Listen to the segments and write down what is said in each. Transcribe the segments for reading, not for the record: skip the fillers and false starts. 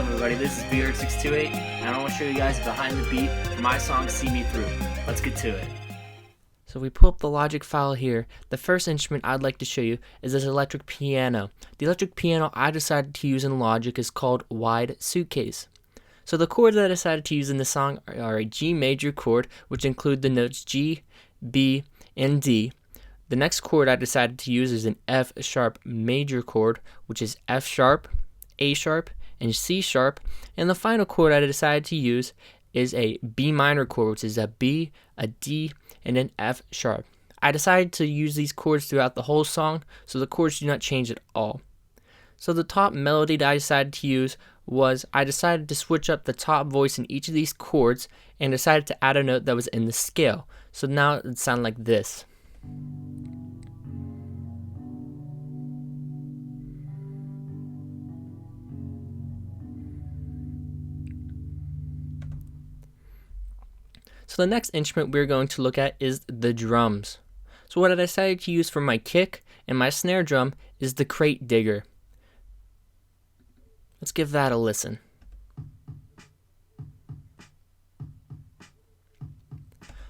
everybody, this is Bhard628, and I want to show you guys behind the beat for my song See Me Through. Let's get to it. So we pull up the Logic file here. The first instrument I'd like to show you is this electric piano. The electric piano I decided to use in Logic is called Wide Suitcase. So the chords that I decided to use in this song are a G major chord, which include the notes G, B, and D. The next chord I decided to use is an F sharp major chord, which is F sharp, A sharp, and C sharp. And the final chord I decided to use is a B minor chord, which is a B, a D, and an F sharp. I decided to use these chords throughout the whole song, so the chords do not change at all. So the top melody that I decided to use was I decided to switch up the top voice in each of these chords and decided to add a note that was in the scale. So now it would sound like this. So the next instrument we're going to look at is the drums. So what I decided to use for my kick and my snare drum is the crate digger. Let's give that a listen.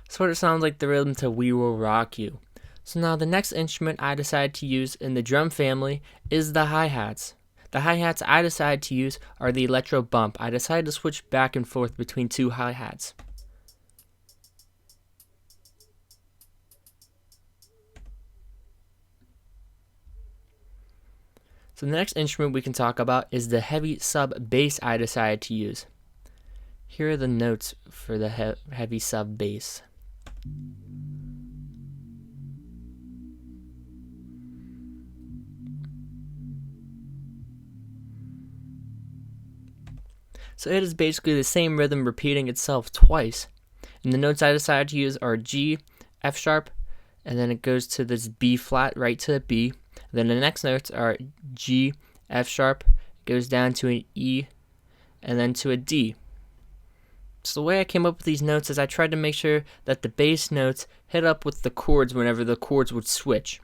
So it sounds like the rhythm to We Will Rock You. So now the next instrument I decided to use in the drum family is the hi-hats. The hi-hats I decided to use are the electro bump. I decided to switch back and forth between two hi-hats. So the next instrument we can talk about is the heavy sub bass I decided to use. Here are the notes for the heavy sub bass. So it is basically the same rhythm repeating itself twice. And the notes I decided to use are G, F sharp, and then it goes to this B flat right to the B. Then the next notes are G, F sharp, goes down to an E, and then to a D. So the way I came up with these notes is I tried to make sure that the bass notes hit up with the chords whenever the chords would switch.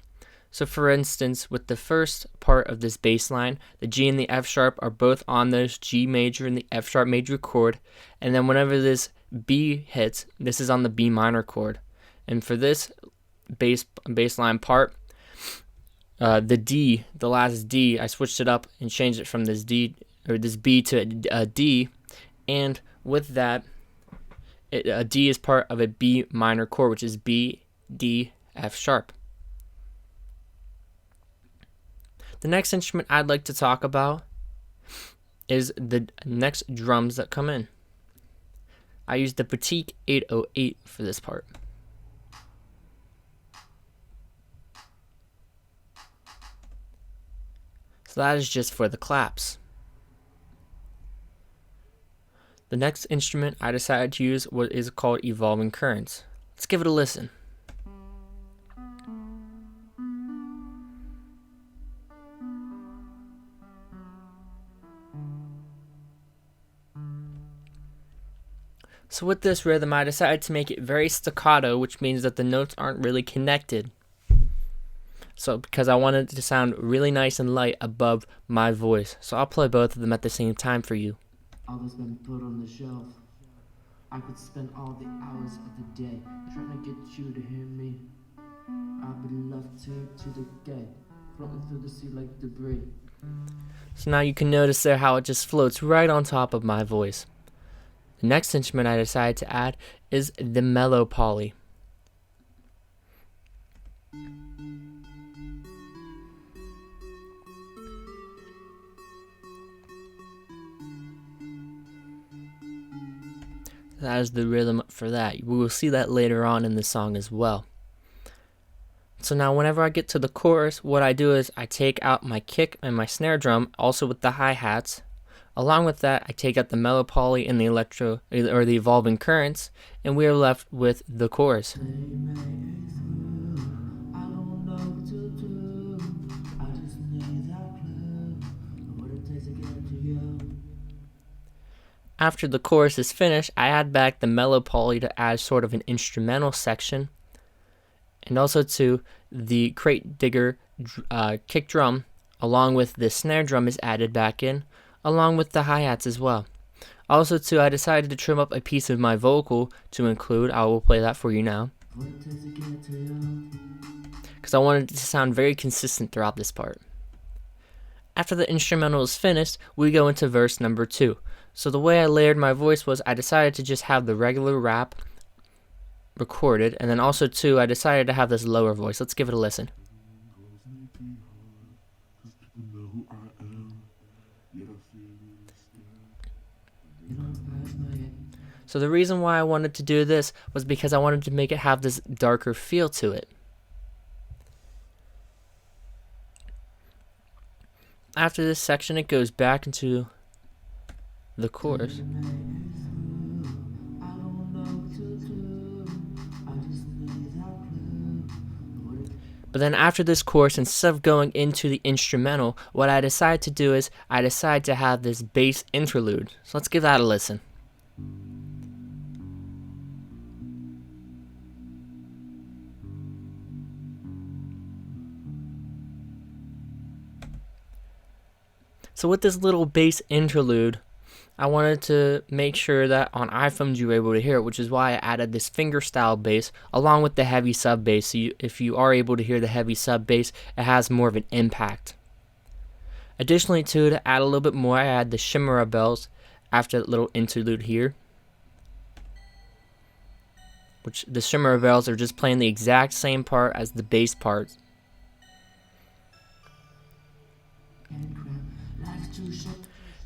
So for instance, with the first part of this bass line, the G and the F sharp are both on those G major and the F sharp major chord, and then whenever this B hits, this is on the B minor chord. And for this bass line part, the D, the last D, I switched it up and changed it from this D or this B to a D, and with that, a D is part of a B minor chord, which is B, D, F sharp. The next instrument I'd like to talk about is the next drums that come in. I used the Boutique 808 for this part. So that is just for the claps. The next instrument I decided to use is called Evolving Currents. Let's give it a listen. So with this rhythm, I decided to make it very staccato, which means that the notes aren't really connected. So because I wanted it to sound really nice and light above my voice. So I'll play both of them at the same time for you. All that's been put on the shelf. I could spend all the hours of the day trying to get you to hear me. I've been left here to the gate, floating through the sea like debris. So now you can notice there how it just floats right on top of my voice. The next instrument I decided to add is the mellow poly. That is the rhythm for that. We will see that later on in the song as well. So now whenever I get to the chorus, what I do is I take out my kick and my snare drum, also with the hi-hats. Along with that, I take out the mellow poly and the electro or the evolving currents, and we are left with the chorus. After the chorus is finished, I add back the mellow poly to add sort of an instrumental section, and also to the crate digger kick drum, along with the snare drum is added back in, along with the hi-hats as well. Also too, I decided to trim up a piece of my vocal to include. I will play that for you now, because I wanted it to sound very consistent throughout this part. After the instrumental is finished, we go into verse number 2. So the way I layered my voice was I decided to just have the regular rap recorded, and then also too, I decided to have this lower voice. Let's give it a listen. So the reason why I wanted to do this was because I wanted to make it have this darker feel to it. After this section, it goes back into the chorus. But then after this chorus, instead of going into the instrumental, what I decided to do is I decided to have this bass interlude. So let's give that a listen. So with this little bass interlude, I wanted to make sure that on iPhones you were able to hear it, which is why I added this fingerstyle bass along with the heavy sub bass. So if you are able to hear the heavy sub bass, it has more of an impact. Additionally too, to add a little bit more, I add the shimmer bells after that little interlude here. Which the shimmer bells are just playing the exact same part as the bass part.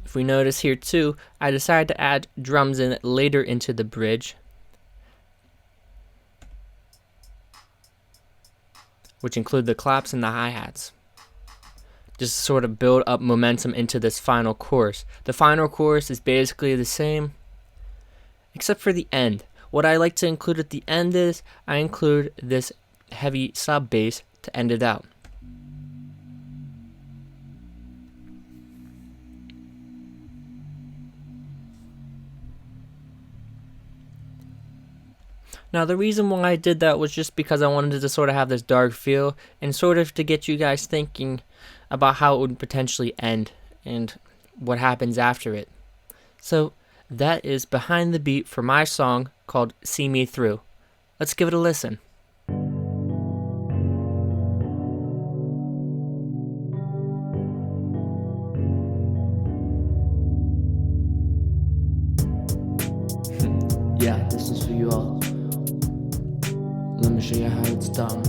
If we notice here too, I decided to add drums in later into the bridge, which include the claps and the hi-hats, just to sort of build up momentum into this final chorus. The final chorus is basically the same, except for the end. What I like to include at the end is I include this heavy sub bass to end it out. Now the reason why I did that was just because I wanted to sort of have this dark feel and sort of to get you guys thinking about how it would potentially end and what happens after it. So that is Behind the Beat for my song called See Me Through. Let's give it a listen. Yeah, this is for you all. Let me show you how it's done.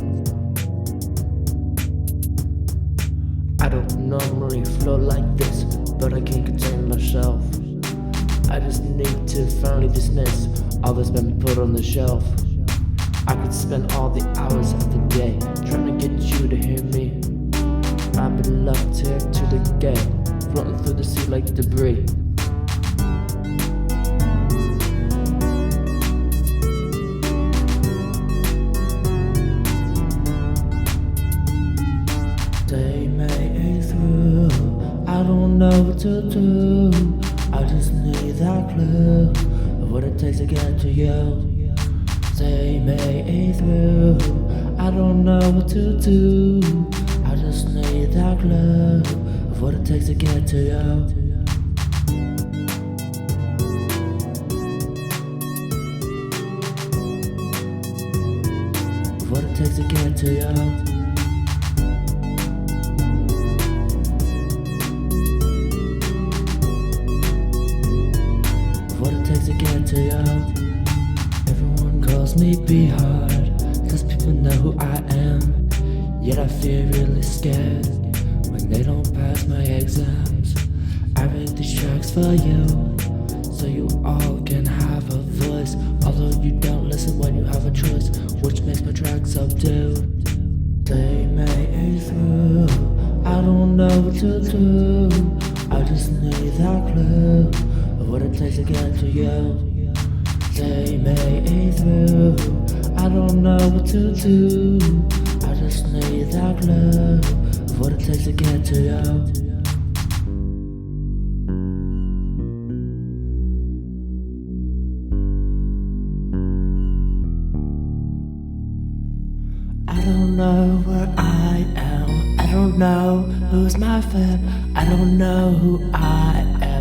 I don't normally flow like this, but I can't contain myself. I just need to finally dismiss all that's been put on the shelf. I could spend all the hours of the day trying to get you to hear me. I've been left here to the gate, floating through the sea like debris. Stay me through, I don't know what to do. I just need that clue of what it takes to get to you. Stay me through, I don't know what to do. I just need that clue of what it takes to get to you. What it takes to get to you. What it takes to get to you. Everyone calls me Bhard, cause people know who I am. Yet I feel really scared when they don't pass my exams. I write these tracks for you, so you all can have a voice. Although you don't listen when you have a choice, which makes my tracks subdued. Take me through, I don't know what to do. I just need that clue of what it takes to get to you. Take me through, I don't know what to do. I just need that clue of what it takes to get to you. I don't know where I am. I don't know who's my fan. I don't know who I am.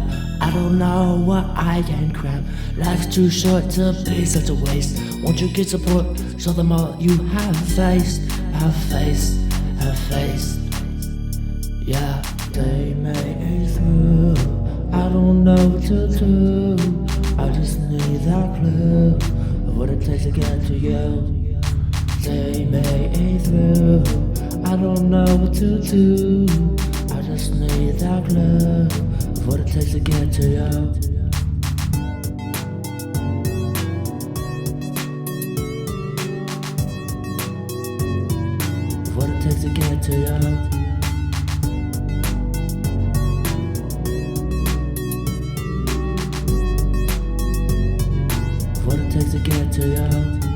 I don't know what I can grab. Life's too short to be such a waste. Won't you get support? Show them all you have faced, have faced, have faced. Yeah, they made it through. I don't know what to do. I just need that clue of what it takes to get to you. They made it through. I don't know what to do. I just need that clue of what it takes to get to you. What it takes to get to you. What it takes to get to you.